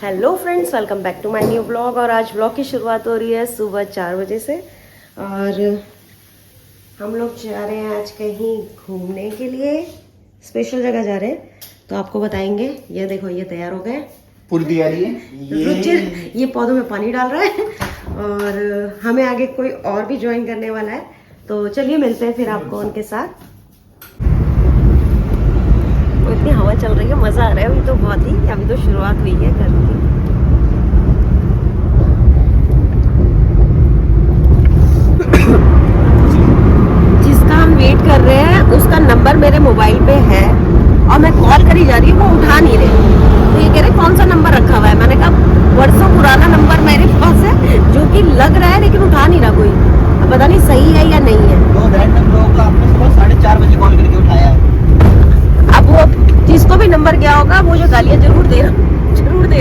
Hello friends, welcome back to my new blog. और आज blog की शुरुआत हो रही है सुबह 4 बजे से। और हम लोग जा रहे हैं आज कहीं घूमने के लिए, स्पेशल जगह जा रहे हैं, तो आपको बताएंगे। ये देखो, ये तैयार हो गए, रुचिर ये पौधों में पानी डाल रहा है और हमें आगे कोई और भी ज्वाइन करने वाला है। तो चलिए मिलते हैं फिर आपको उनके साथ। इतनी हवा चल रही है, मजा आ रहा है अभी तो बहुत ही। अभी तो शुरुआत हुई है गर्मी की। जिसका हम वेट कर रहे हैं उसका नंबर मेरे मोबाइल पे है और मैं कॉल करी जा रही हूँ, वो उठा नहीं रहे। तो ये कह रहे कौन सा नंबर रखा हुआ है। मैंने कहा वर्षों पुराना नंबर मेरे पास है जो कि लग रहा है, लेकिन उठा नहीं रहा कोई। अब पता नहीं सही है या नहीं है। तो रैंडम लोगों को आपने सुबह 4:30 बजे कॉल करके उठाया है। अब वो जिसको भी नंबर गया होगा वो जो गालियाँ जरूर दे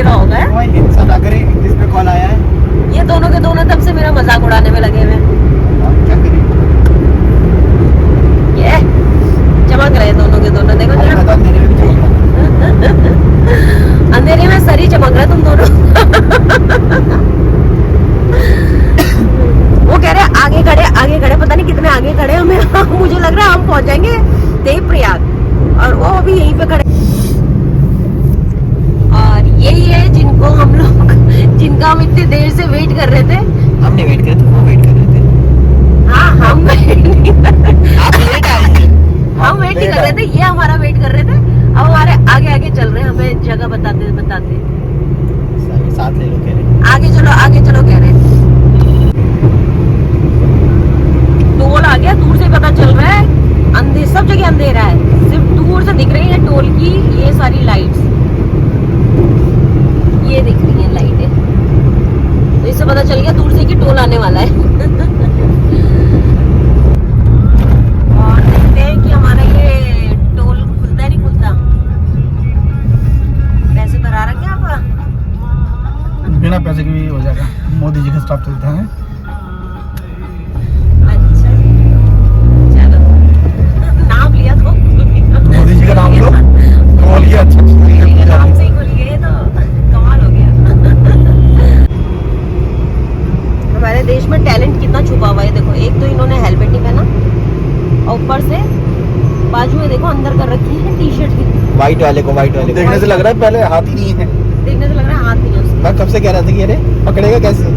रहा होगा। कोई हिंसा ना करे, जिस पे कॉल आया है। ये दोनों के दोनों तब से मेरा मजाक उड़ाने में लगे हुए हैं। और क्या करें, ये चमक रहे दोनों के दोनों। देखो जरा, तो अंधेरे में भी चमक अंधेरे में सर ही चमक रहा है तुम दोनों। वो कह रहे हैं आगे खड़े, पता नहीं कितने आगे खड़े हमें। मुझे लग रहा है हम पहुंच जाएंगे देवप्रयाग और वो अभी यहीं पे खड़े। और यही है जिनको हम लोग, जिनका हम इतनी देर से वेट कर रहे थे। हमने वेट किया था, वो वेट कर रहे थे। हाँ, हम वेट नहीं कर रहे थे। आप लेट आए थे। हम वेट नहीं कर रहे थे, ये हमारा वेट कर रहे थे। अब हमारे आगे आगे चल रहे हैं, हमें जगह बताते साथ ले लो कह रहे। आगे चलो कह रहे हैं। टोल आ गया, दूर से पता चल रहा है। सब जगह अंधेरा है, सिर्फ दूर से दिख रही है टोल की ये सारी लाइट्स। ये दिख रही है लाइटें, तो इससे पता चल गया दूर से कि टोल आने वाला है। और देखते हैं कि हमारा ये टोल खुलता है नहीं खुलता। पैसे भरा रखे हैं आप? बिना पैसे के भी हो जाएगा, मोदी जी का स्टाफ चलता है। अच्छा, चलो नाम लिया तो मोदी जी का नाम लो, बोल गया। अच्छा नाम से ही खुल गए तो कमाल हो गया। हमारे देश में टैलेंट कितना छुपा हुआ है। देखो, एक तो इन्होंने हेलमेट नहीं पहना और ऊपर से बाजू में देखो अंदर कर रखी है टी शर्ट की। व्हाइट वाले को देखने से लग रहा है पहले हाथ ही नहीं है। देखने से लग रहा है हाथ नहीं है उसका। मैं कब से कह रहा था कि अरे पकड़ेगा कैसे।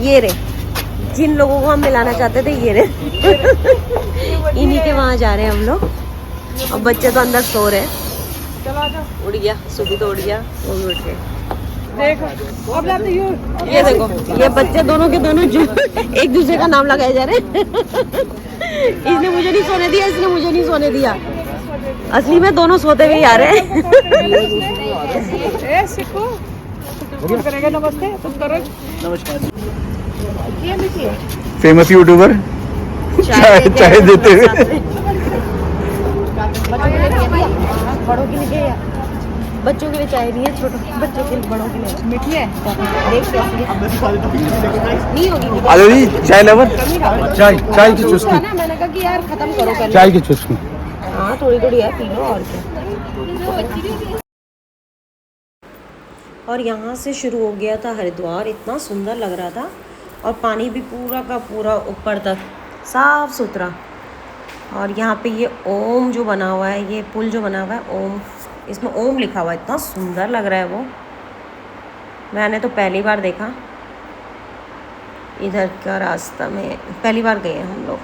ये रे, जिन लोगों को हम मिलाना चाहते थे ये रे। इन्हीं के वहाँ जा रहे हैं हम लोग। और बच्चे तो अंदर सो रहे हैं। उड़ गया, सुबह तो उड़ गया, वो भी उठ गए। ये देखो, ये बच्चे दोनों के दोनों जो एक दूसरे का नाम लगाए जा रहे हैं। इसने मुझे नहीं सोने दिया, इसने मुझे नहीं सोने दिया। असली में दोनों सोते हुए आ रहे हैं। नमस्ते, तुम करो। नमस्कार। फेमस यूट्यूबर चाय देते हुए। बड़ों के लिए, बच्चों के लिए चाय नहीं है, छोटे बच्चों के लिए, बड़ों के लिए मीठी है। देख कैसी है, नहीं होगी। हेलो जी, चाय लवर। चाय की चुस्की। मैंने कहा कि यार खत्म करो पहले। चाय की चुस्की। हाँ, थोड़ी थोड़ी है, पी लो और क्या। और यहाँ से शुरू हो गया था हरिद्वार। इतना सुंदर लग रहा था और पानी भी पूरा का पूरा ऊपर तक साफ सुथरा। और यहाँ पे ये ओम जो बना हुआ है, ये पुल जो बना हुआ है ओम, इसमें ओम लिखा हुआ है। इतना सुंदर लग रहा है वो। मैंने तो पहली बार देखा, इधर का रास्ता में पहली बार गए हैं हम लोग।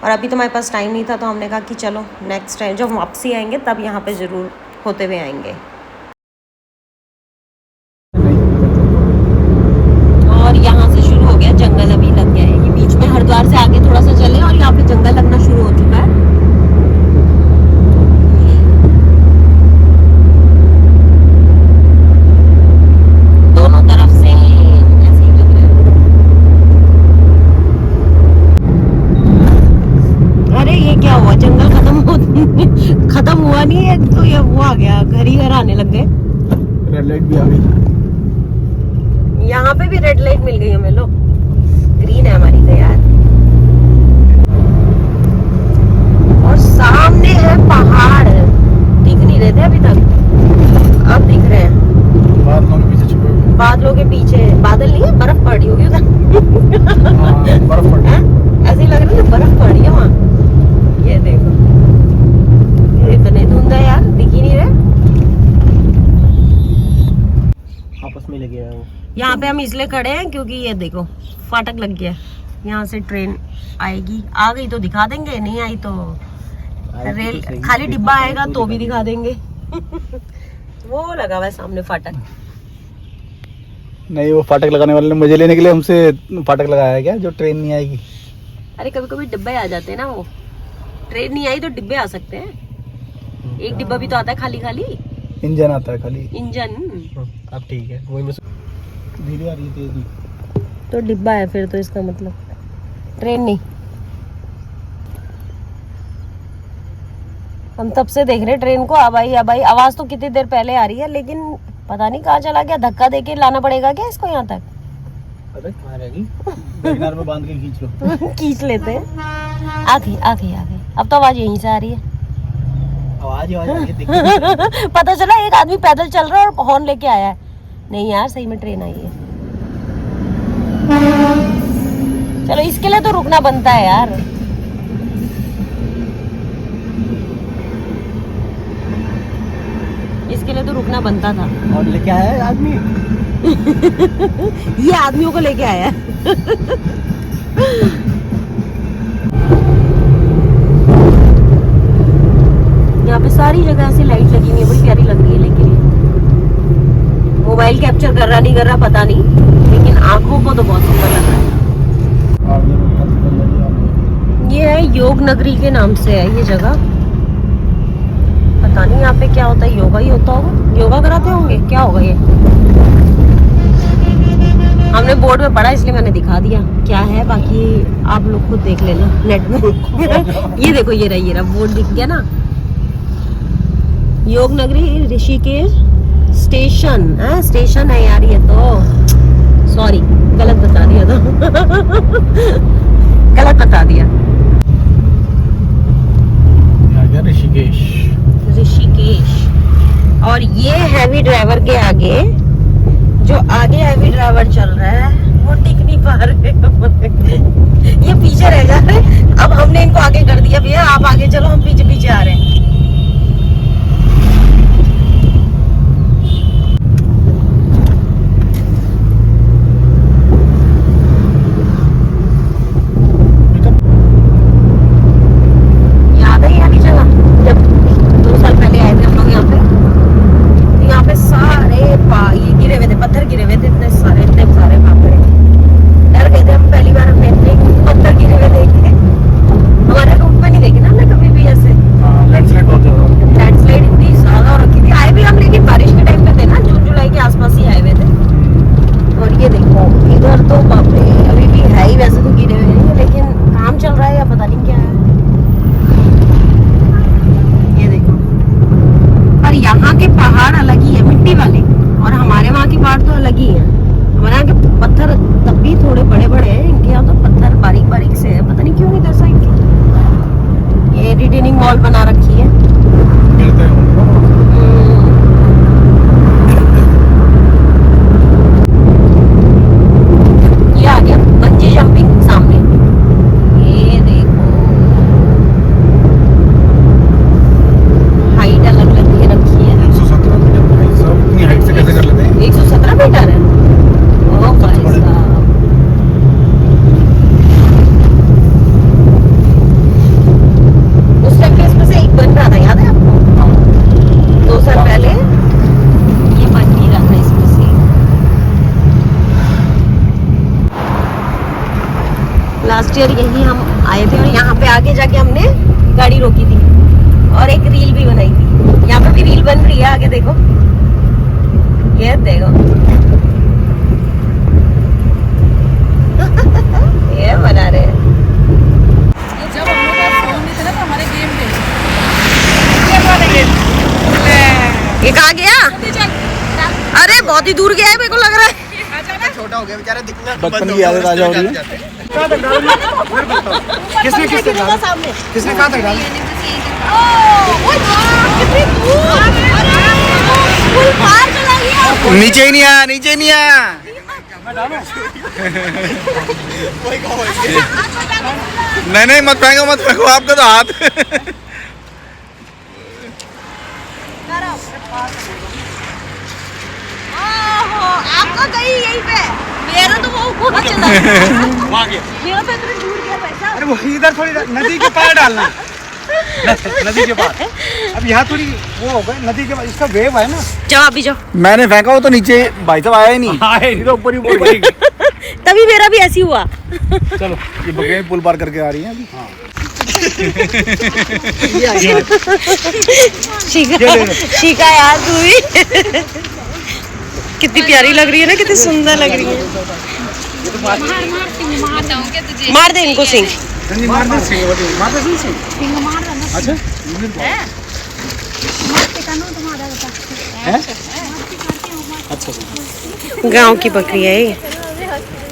और अभी तो हमारे पास टाइम नहीं था, तो हमने कहा कि चलो नेक्स्ट टाइम जब वापसी आएंगे तब यहाँ पे ज़रूर होते हुए आएंगे। और यहाँ से शुरू हो गया जंगल, अभी लग गया है। ये बीच में हरिद्वार से आगे थोड़ा सा चले और यहाँ पे जंगल लगना शुरू हो चुका है। दोनों तरफ से ऐसे ही लग रहा है। अरे ये क्या हुआ, वो आ गया, घर ही घर आने लग गए। रेड लाइट भी आ गई। यहाँ पे भी रेड लाइट मिल गई हमें। लो ग्रीन है हमारी तो यार। और सामने है पहाड़, दिख नहीं रहे थे अभी तक, अब दिख रहे हैं। बादलों के पीछे छुपे हुए। बादलों के पीछे बादल नहीं है, बर्फ पड़ी होगी उधर। हाँ, बर्फ पड़ गई। ऐसे ही लग रहा है बर्फ पड़ी है वहाँ। ये देखो, ये इतने धुंध है यार, दिख ही नहीं रहे। आपस में लगे हैं वो। यहाँ पे हम इसलिए खड़े हैं क्योंकि ये देखो फाटक लग गया है। यहाँ से ट्रेन आएगी, आ गई तो दिखा देंगे, नहीं आई तो रेल खाली डिब्बा आएगा तो भी दिखा देंगे। वो लगा हुआ है सामने फाटक। नहीं, वो फाटक लगाने वाले ने मुझे लेने के लिए हमसे फाटक लगाया है क्या, जो ट्रेन नहीं आएगी। अरे कभी कभी डिब्बे आ जाते हैं ना, वो ट्रेन नहीं आई तो डिब्बे आ सकते हैं। एक डिब्बा भी तो आता है खाली खाली, इंजन आता है खाली। इंजन। अब ठीक है, वही में धीरे आ रही है, तेज नहीं। तो डिब्बा है फिर तो, इसका मतलब ट्रेन नहीं। हम तब से देख रहे ट्रेन को, अब आई आवाज तो कितनी देर पहले आ रही है, लेकिन पता नहीं कहाँ चला गया। धक्का देके लाना पड़ेगा क्या इसको यहाँ तक? अरे कहाँ रहेगी, किनारे में बांध के खींच लो। खींच लेते हैं। आ गई। अब तो आवाज यहीं से आ रही है। आवाज आ रही है, दिख पता चला एक आदमी पैदल चल रहा है और हॉर्न लेके आया है। नहीं यार, सही में ट्रेन आई है। चलो इसके लिए तो रुकना बनता है यार। इसके लिए तो रुकना बनता था। और लेके आया है आदमी। ये आदमियों को लेके आया है। यहाँ पे सारी जगह ऐसी लाइट लगी हुई है, बड़ी प्यारी लग रही है। लेकिन मोबाइल कैप्चर कर रहा नहीं कर रहा पता नहीं, लेकिन आंखों को तो बहुत सुंदर लग रहा है। ये है योग नगरी के नाम से है ये जगह। पता नहीं यहाँ पे क्या होता है, योगा ही होता होगा, योगा कराते होंगे, क्या होगा ये। हमने बोर्ड में पढ़ा इसलिए मैंने दिखा दिया क्या है, बाकी आप लोग खुद देख लेना नेट में। ये देखो, ये रहा बोर्ड दिख गया ना, योग नगरी ऋषिकेश स्टेशन है। स्टेशन है यार ये तो, सॉरी गलत बता दिया था। गलत बता दिया। ऋषिकेश। और ये हैवी ड्राइवर के आगे, जो आगे हैवी ड्राइवर चल रहा है वो टिक नहीं पा रहे। ये पीछे रह जा रहे। अब हमने इनको आगे कर दिया, भैया आप आगे चलो, हम पीछे पीछे आ रहे हैं। बना रखी है। ये आ गया बंजी जंपिंग सामने, ये देखो हाइट अलग अलग दे रखी है। 117 मीटर भाई साहब, इतनी हाइट से कैसे कर लेते हैं? 117 मीटर है। ओ भाई साहब, उस टाइम पे इसमें से एक बन रहा था, याद है आपको? 2 साल पहले ये बन नहीं रहा था इसमें से। लास्ट ईयर यही हम आए थे और यहाँ पे आगे जाके हमने गाड़ी रोकी थी और एक रील भी बनाई थी। यहाँ पे भी रील बन रही है, आगे देखो, ये देखो। ये बना रहे हैं। जब हम लोग फोन नहीं थे ना तो हमारे गेम थे। बहुत ही दूर गया है मेरे को लग रहा है। छोटा हो गया बेचारा, दिखना बचपन की यादें ताजा हो रही है। किसने किसने कहा सामने, किसने कहा था डाला? नीचे ही नहीं आया, नीचे ही नहीं आया। नहीं मत फेंको, मत फेंको, आपका तो हाथ। आपका कहीं यहीं पे, मेरा तो वो वहाँ चला वहाँ गया, मेरा तो इतना दूर गया पैसा। अरे वो इधर थोड़ी नदी के पार डालना, नदी के पार। अब यहाँ थोड़ी वो होगा नदी के पार, इसका वेव है ना। जाओ अभी जाओ। मैंने फेंका वो तो नीचे, भाई साहब आया ही नहीं, आए नहीं तो ऊपर ही तभी मेरा भी ऐसी हुआ। चलो ये बगैर पुल पार करके आ रही है अभी। हाँ। शिका यार तू भी कितनी प्यारी लग रही है ना, कितनी सुंदर लग रही है। मार दे इनको सिंह। मार दे सिंह, मार दे सिंह। अच्छा अच्छा गांव की बकरी है ये।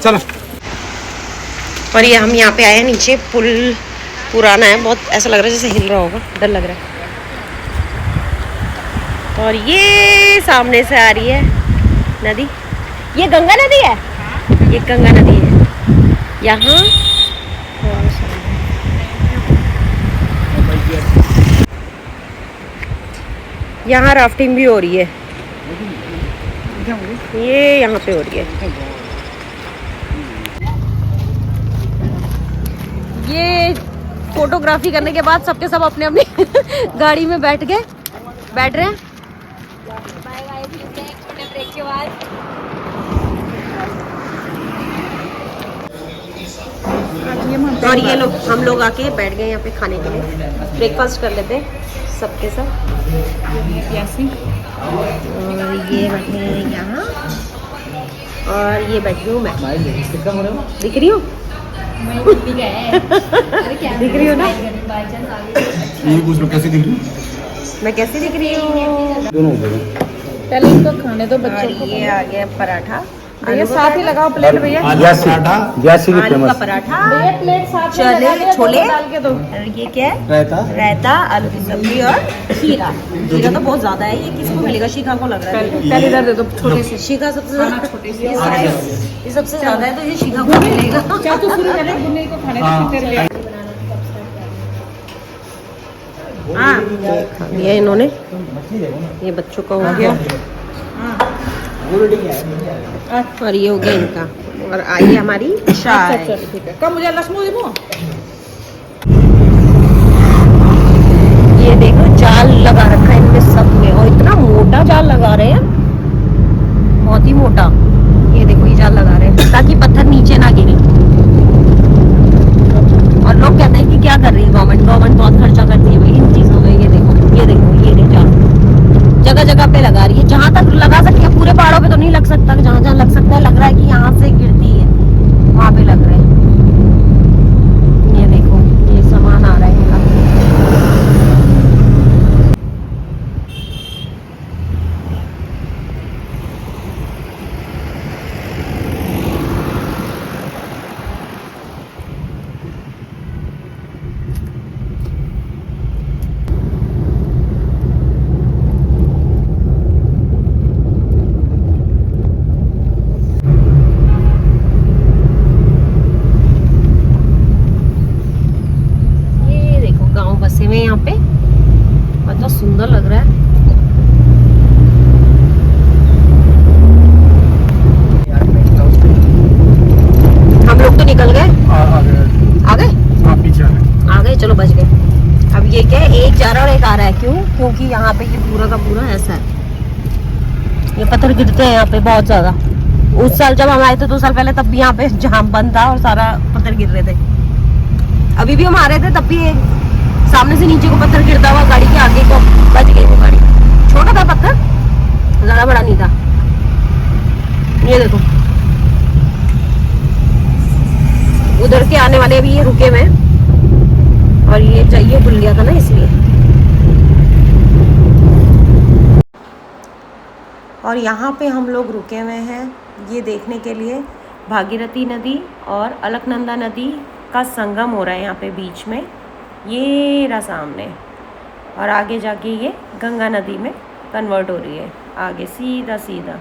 चलो। और ये हम यहाँ पे आए हैं नीचे, पुल पुराना है बहुत, ऐसा लग रहा है जैसे हिल रहा होगा, डर लग रहा है। और ये सामने से आ रही है नदी, ये गंगा नदी है, ये गंगा नदी है यहाँ। यहाँ राफ्टिंग भी हो रही है, ये यहाँ पे हो रही है। ये फोटोग्राफी करने के बाद सबके सब अपने अपनी गाड़ी में बैठ रहे हैं। छोटे ब्रेक के बाद और ये लोग, हम लोग आके बैठ गए यहाँ पे खाने के लिए, ब्रेकफास्ट कर लेते हैं सबके सब। और ये बैठे हैं यहाँ, और ये बैठी हूँ मैं, दिख रही हूँ? दिख रही हो ना? कैसे दिख रही? मैं कैसे दिख रही हूँ? दोनों पहले इनको खाने दो बच्चों को। ये आ गया पराठा, भैया साथ ही लगाओ प्लेट भैया। आलू का पराठा, भैया प्लेट साथ में चने लगा दिया, छोले, डाल के दो। और ये क्या है? रायता, आलू की सब्जी और खीरा। खीरा तो बहुत ज्यादा है, ये किसको मिलेगा? शिखा को लग रहा है। पहले इधर दे दो छोटी सी। शिखा सबसे ज्यादा, छोटी सी। ये सबसे ज्यादा है तो ये शिखा को मिलेगा। क्या तो शुरू करें बुन्नी को खाने फिर ले। हाँ ये इन्होंने, ये बच्चों का हो गया और ये हो गया इनका, और आई हमारी चाय। ठीक है, कब मुझे लक्ष्मी देखो। ये देखो जाल लगा रखा है इनमें सब में, और इतना मोटा जाल लगा रहे हैं, बहुत ही मोटा। ये देखो ये जाल लगा रहे हैं ताकि पत्थर नीचे ना गिरे। और लोग कहते हैं कि क्या कर रही है गवर्नमेंट बहुत खर्चा करती है भाई इन चीजों में। ये देखो ये जाल जगह जगह पे लगा रही है, जहाँ तक लगा सकती है। पूरे पहाड़ों पे तो नहीं लग सकता, जहाँ जहाँ लग सकता है लग रहा है कि यहाँ से गिरती है वहां पे लग रहे हैं। ये देखो ये सामान आ रहा है इनका। में यहाँ पे बहुत सुंदर लग रहा है। हम लोग तो निकल गए, आ गए आ गए, चलो बच गए। अब ये क्या है, एक जा रहा है और एक आ रहा है। क्यों? क्योंकि यहाँ पे ये पूरा का पूरा ऐसा है, ये पत्थर गिरते हैं यहाँ पे बहुत ज्यादा। उस साल जब हम आए थे 2 साल पहले, तब भी यहाँ पे जाम बंद था और सारा पत्थर गिर रहे थे। अभी भी हम आ रहे थे तब भी एक सामने से नीचे को पत्थर गिरता हुआ गाड़ी के आगे को बच गई वो गाड़ी। छोटा था पत्थर, ज्यादा बड़ा नहीं था। ये देखो उधर के आने वाले भी ये रुके हुए, और ये चाहिए भूल गया था ना इसलिए। और यहाँ पे हम लोग रुके हुए हैं ये देखने के लिए भागीरथी नदी और अलकनंदा नदी का संगम हो रहा है यहाँ पे बीच में, ये रहा सामने। और आगे जाके ये गंगा नदी में कन्वर्ट हो रही है आगे सीधा सीधा।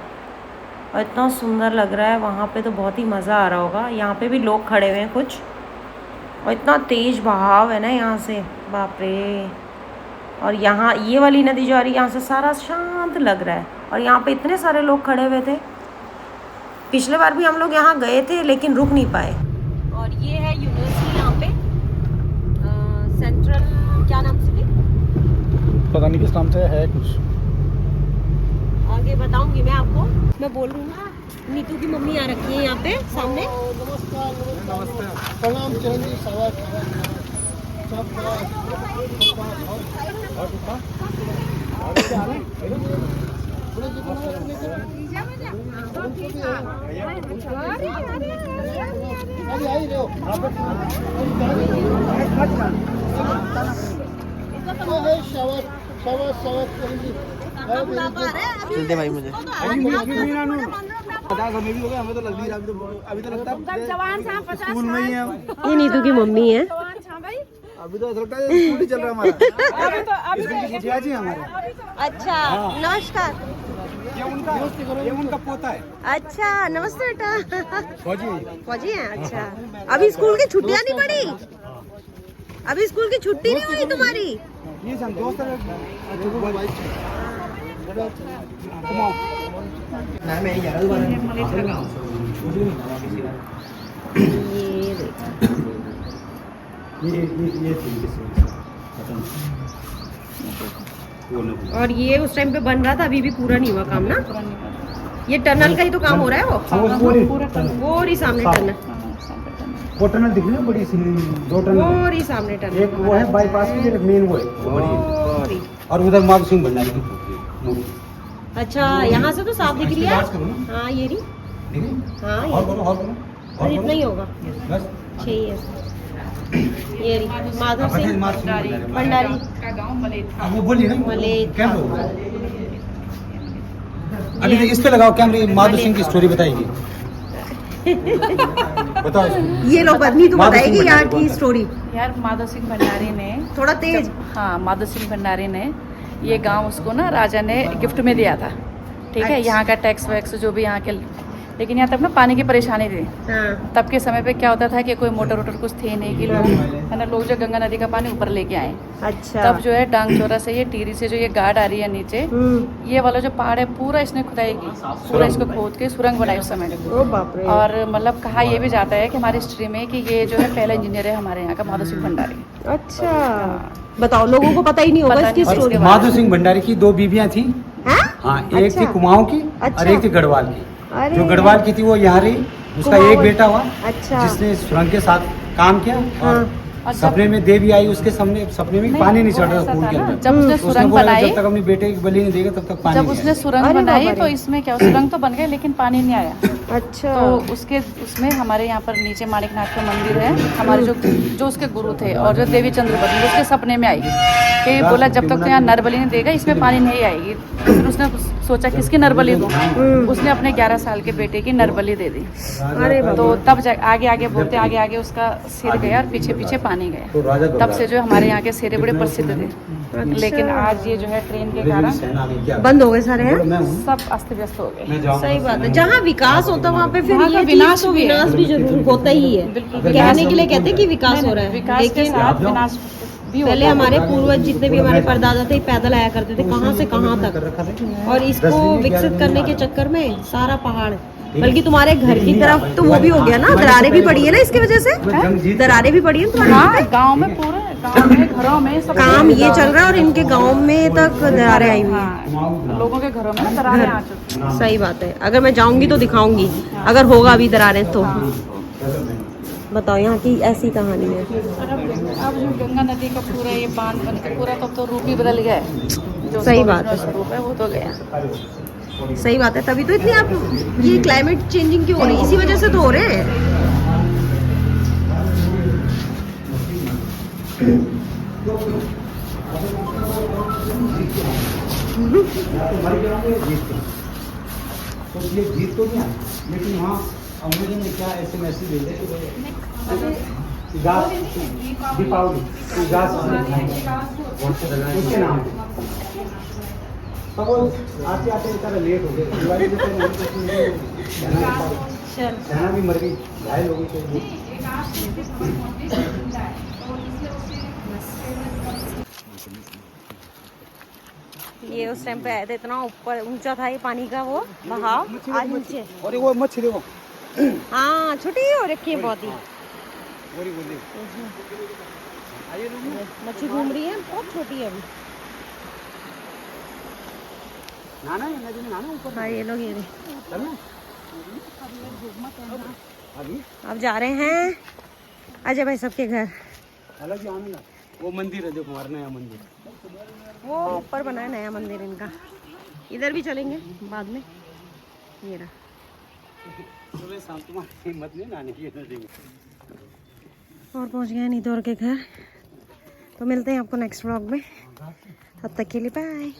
और इतना सुंदर लग रहा है वहाँ पे, तो बहुत ही मज़ा आ रहा होगा। यहाँ पे भी लोग खड़े हुए हैं कुछ, और इतना तेज़ बहाव है ना यहाँ से, बाप रे। और यहाँ ये वाली नदी जो आ रही है यहाँ से सारा शांत लग रहा है। और यहाँ पे इतने सारे लोग खड़े हुए थे। पिछले बार भी हम लोग यहाँ गए थे लेकिन रुक नहीं पाए। और ये है यूनिवर्सिटी यहाँ पे, सेंट्रल क्या नाम से थी, पता नहीं किस नाम से है कुछ, आगे बताऊंगी मैं आपको। मैं बोल रही हूँ ना, नीतू की मम्मी आ रखी है यहाँ पे सामने। प्रणाम चलते भाई मुझे हमें तो लग अभी तो लगता है स्कूल में ही है। ये नीतू की मम्मी है। अभी तो ऐसा लगता है स्कूल ही चल रहा है हमारा। स्कूल की छुट्टियां जी हमारे। अच्छा नमस्कार। ये उनका पोता है। अच्छा नमस्ते बेटा। फौजी फौजी हैं, अच्छा। अभी स्कूल की छुट्टियां नहीं पड़ी, अभी स्कूल की छुट्टी नहीं हुई तुम्हारी? ये हम दोस्त और ये उस टाइम पे बन रहा था, अभी भी पूरा नहीं हुआ काम ना। ये टनल का ही तो काम हो रहा है वो रही सामने टनल, वो टनल दिख रही है बड़ी सी, दो टनल, वो रही सामने टनल। एक वो है बाईपास की, एक मेन वो है, वो बड़ी है। और उधर माधव सिंह भंडारी की मूर्ति। अच्छा यहाँ से तो साफ दिख रही है। हाँ ये रही, दिख रही? हाँ और बोलो, और बोलो, और इतना ही होगा, बस। 6 ही है। ये रही माधव सिंह भंडारी। अब वो बोलिए ना, मलेत। क्या हो अभी तो इस पे लगाओ कैमरे, माधव सिंह की स्टोरी बताएगी। बताओ इसमें। ये लोग नहीं तो माधव सिंह बताएगी यहाँ भंडारी की स्टोरी यार माधव सिंह भंडारी ने थोड़ा तेज। हाँ माधव सिंह भंडारी ने ये गांव उसको ना राजा ने गिफ्ट में दिया था, ठीक है। अच्छा। यहाँ का टैक्स वैक्स जो भी यहाँ के, लेकिन यहाँ तक ना पानी की परेशानी थी। हाँ तब के समय पे क्या होता था कि कोई मोटर वोटर कुछ थे नहीं कि लोग है ना, लोग जो गंगा नदी का पानी ऊपर लेके आए। अच्छा। तब जो है डांग चौरा से ये टीरी से जो ये गार्ड आ रही है नीचे, ये वाला जो पहाड़ है पूरा इसने खुदाई की, पूरा इसको खोद के सुरंग बनाई उस समय। ओ बाप रे। और मतलब कहा ये भी जाता है कि हमारी हिस्ट्री में कि ये जो है पहला इंजीनियर है हमारे यहाँ का, माधव सिंह भंडारी। अच्छा बताओ, लोगों को पता ही नहीं होगा पता इसकी नहीं। स्टोरी। माधव सिंह भंडारी की 2 बीवियां थी। हैं? हाँ, एक अच्छा। थी कुमाऊं की अच्छा। और एक थी गढ़वाल की। अरे। जो गढ़वाल की थी वो यहाँ रही, उसका कुमाऊं। एक बेटा हुआ। अच्छा। जिसने सुरंग के साथ काम किया। हाँ। और सपने में देवी आई उसके सामने, सपने में पानी नहीं चढ़ रहा ऐसा पूल था के ना, अंदर। जब उसने उसने सुरंग बोला बनाई, जब तक अपने बेटे की बलि नहीं देगा तब तक पानी जब नहीं उसने आएगा। सुरंग अरे बनाई बाबा तो रे। इसमें क्या सुरंग तो बन गए लेकिन पानी नहीं आया। अच्छा। तो उसके उसमें हमारे यहाँ पर नीचे माणिकनाथ का मंदिर है, हमारे जो उसके गुरु थे और जो देवी चंद्रवती उसके सपने में आई कि बोला जब तक तो यहाँ नरबली नहीं देगा इसमें पानी नहीं आएगी। तो फिर उसने सोचा किसकी नरबली दूँ, उसने अपने 11 साल के बेटे की नरबली दे दी। अरे बाबा। तो तब आगे आगे बोलते आगे आगे उसका सिर गया और पीछे पीछे पानी तो राजा गया। तब से जो हमारे यहाँ के सिरे बड़े प्रसिद्ध थे। लेकिन आज ये जो है ट्रेन के कारण बंद हो गए सारे हैं। मैं हूँ, सब अस्त व्यस्त हो गए। मैं जाऊंगा। सही बात है, जहाँ विकास होता है वहाँ पे फिर वहाँ का ये विनाश तो भी है। विनाश भी जरूर होता ही है। बिल्कुल। कहने के लिए कहते हैं कि विकास हो रहा है, विकास के लेकिन साथ विनाश भी पहले होता है। हमारे पूर्वज जितने भी हमारे परदादा थे पैदल आया करते थे कहाँ से कहाँ तक, और इसको विकसित करने के चक्कर में सारा पहाड़, बल्कि तुम्हारे घर की तरफ तो वो भी हो गया ना, दरारें भी पड़ी है ना इसकी वजह से, दरारें भी पड़ी है तुम्हारे हाँ यहाँ पे। गांव में पूरे गांव में घरों में सब काम ये चल रहा है और इनके गांव में तक दरारें आई हुई हैं। हाँ, लोगों के घरों में ना दरारें आ चुकी हैं। सही बात है, अगर मैं जाऊंगी तो दिखाऊंगी, अगर होगा अभी दरारें तो। बताओ यहाँ की ऐसी कहानी है। और अब जो गंगा नदी का पूरा ये बांध बन के पूरा तब तो रूप ही बदल गया है। जो सही उसका बात है। original स्वरूप है वो तो गया। सही बात है, तभी तो इतनी आप ये क्लाइमेट चेंजिंग क्यों हो रही है, इसी वजह से तो हो रहे हैं। तो ये जीत तो नहीं आई, लेकिन वहाँ अंग्रेजों ने क्या ऐसे मैसेज भेजे कि घास दीपावली घास उसके नाम पे। तो वो आते आते बेचारा लेट हो गए, दिवाली के सेना भी मर गई, घायल हो गई। तो ये उस टाइम पे आए थे, इतना ऊपर ऊंचा था ये पानी का वो बहाव, आज नीचे। और वो मच्छी देखो, हाँ छोटी हो रखी है बहुत ही, मच्छी घूम रही है, बहुत छोटी है अभी। नाना है नदी में, नाना ऊपर। हाँ ये लोग ये चलना अभी अब जा रहे हैं अजय भाई सबके घर। अलग ही आने लगा। वो मंदिर है देखो, हमारा नया मंदिर, वो ऊपर बना है नया मंदिर इनका, इधर भी चलेंगे बाद में। ये रहा सुबह शाम तुम्हारी हिम्मत नहीं नाने की नदी में। और पहुंच गए नीतौर के घर। तो मिलते हैं आपको नेक्स्ट व्लॉग में, तब तक के लिए बाय।